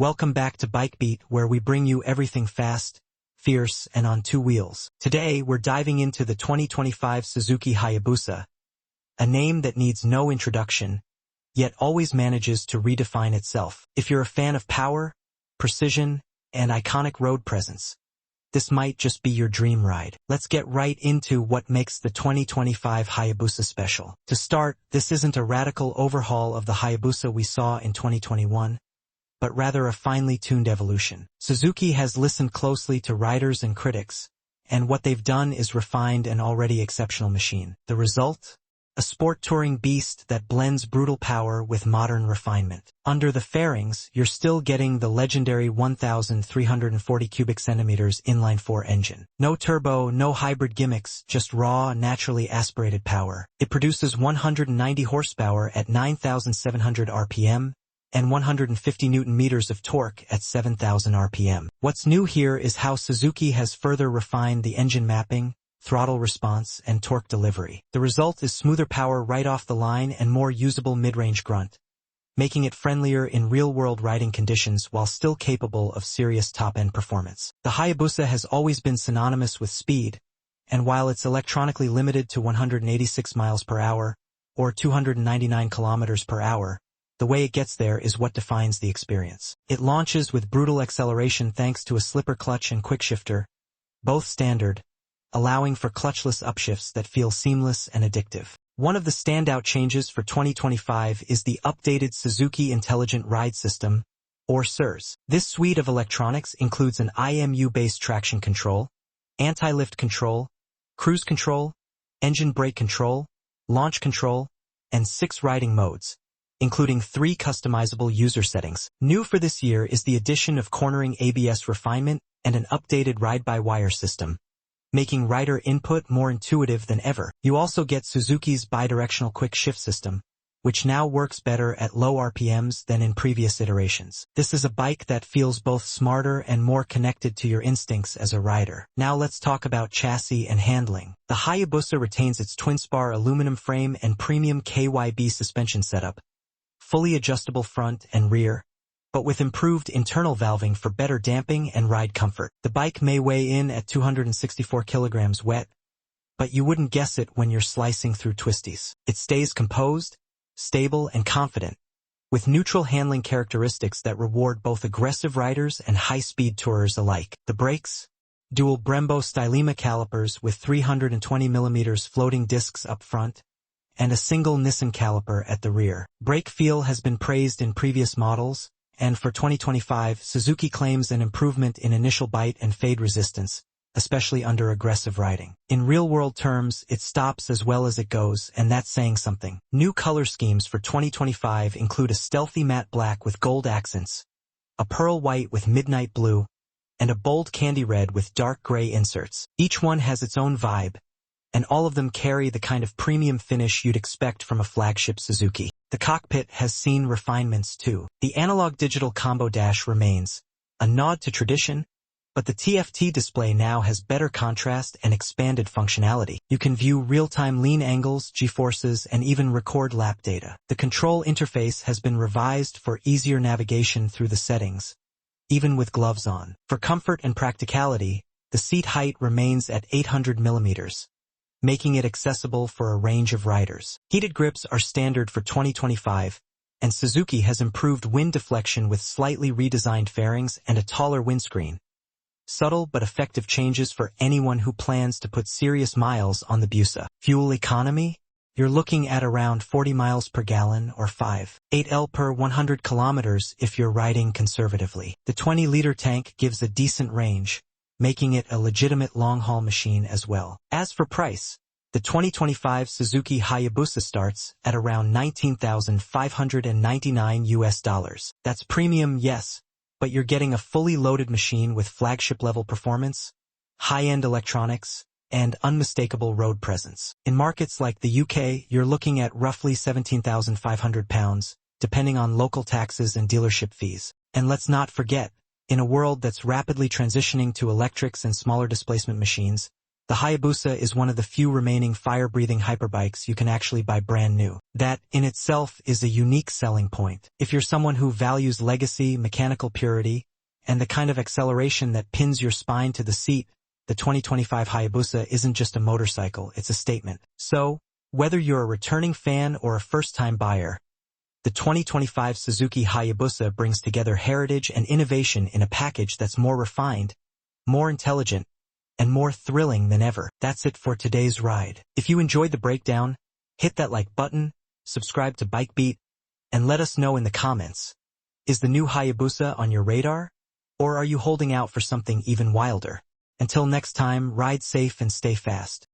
Welcome back to BikeBeat, where we bring you everything fast, fierce, and on two wheels. Today, we're diving into the 2025 Suzuki Hayabusa, a name that needs no introduction, yet always manages to redefine itself. If you're a fan of power, precision, and iconic road presence, this might just be your dream ride. Let's get right into what makes the 2025 Hayabusa special. To start, this isn't a radical overhaul of the Hayabusa we saw in 2021, but rather a finely tuned evolution. Suzuki has listened closely to riders and critics, and what they've done is refined an already exceptional machine. The result? A sport touring beast that blends brutal power with modern refinement. Under the fairings, you're still getting the legendary 1,340 cubic centimeters inline-4 engine. No turbo, no hybrid gimmicks, just raw, naturally aspirated power. It produces 190 horsepower at 9,700 RPM and 150 Newton-meters of torque at 7,000 RPM. What's new here is how Suzuki has further refined the engine mapping, throttle response, and torque delivery. The result is smoother power right off the line and more usable mid-range grunt, making it friendlier in real-world riding conditions while still capable of serious top-end performance. The Hayabusa has always been synonymous with speed, and while it's electronically limited to 186 miles per hour or 299 kilometers per hour, the way it gets there is what defines the experience. It launches with brutal acceleration thanks to a slipper clutch and quickshifter, both standard, allowing for clutchless upshifts that feel seamless and addictive. One of the standout changes for 2025 is the updated Suzuki Intelligent Ride System, or SIRS. This suite of electronics includes an IMU-based traction control, anti-lift control, cruise control, engine brake control, launch control, and 6 riding modes, including 3 customizable user settings. New for this year is the addition of cornering ABS refinement and an updated ride-by-wire system, making rider input more intuitive than ever. You also get Suzuki's bidirectional quick shift system, which now works better at low RPMs than in previous iterations. This is a bike that feels both smarter and more connected to your instincts as a rider. Now let's talk about chassis and handling. The Hayabusa retains its twin-spar aluminum frame and premium KYB suspension setup, fully adjustable front and rear, but with improved internal valving for better damping and ride comfort. The bike may weigh in at 264 kilograms wet, but you wouldn't guess it when you're slicing through twisties. It stays composed, stable, and confident, with neutral handling characteristics that reward both aggressive riders and high-speed tourers alike. The brakes? Dual Brembo Stylema calipers with 320mm floating discs up front, and a single Nissan caliper at the rear. Brake feel has been praised in previous models, and for 2025, Suzuki claims an improvement in initial bite and fade resistance, especially under aggressive riding. In real-world terms, it stops as well as it goes, and that's saying something. New color schemes for 2025 include a stealthy matte black with gold accents, a pearl white with midnight blue, and a bold candy red with dark gray inserts. Each one has its own vibe, and all of them carry the kind of premium finish you'd expect from a flagship Suzuki. The cockpit has seen refinements too. The analog-digital combo dash remains, a nod to tradition, but the TFT display now has better contrast and expanded functionality. You can view real-time lean angles, G-forces, and even record lap data. The control interface has been revised for easier navigation through the settings, even with gloves on. For comfort and practicality, the seat height remains at 800 millimeters. Making it accessible for a range of riders. Heated grips are standard for 2025, and Suzuki has improved wind deflection with slightly redesigned fairings and a taller windscreen. Subtle but effective changes for anyone who plans to put serious miles on the Busa. Fuel economy? You're looking at around 40 miles per gallon or 5.8 L per 100 kilometers if you're riding conservatively. The 20-liter tank gives a decent range, making it a legitimate long-haul machine as well. As for price, the 2025 Suzuki Hayabusa starts at around $19,599. That's premium, yes, but you're getting a fully loaded machine with flagship-level performance, high-end electronics, and unmistakable road presence. In markets like the UK, you're looking at roughly £17,500, depending on local taxes and dealership fees. And let's not forget, in a world that's rapidly transitioning to electrics and smaller displacement machines, The Hayabusa is one of the few remaining fire-breathing hyperbikes you can actually buy brand new. That, in itself, is a unique selling point. If you're someone who values legacy, mechanical purity, and the kind of acceleration that pins your spine to the seat, the 2025 Hayabusa isn't just a motorcycle, it's a statement. So, whether you're a returning fan or a first-time buyer, the 2025 Suzuki Hayabusa brings together heritage and innovation in a package that's more refined, more intelligent, and more thrilling than ever. That's it for today's ride. If you enjoyed the breakdown, hit that like button, subscribe to BikeBeat, and let us know in the comments. Is the new Hayabusa on your radar? Or are you holding out for something even wilder? Until next time, ride safe and stay fast.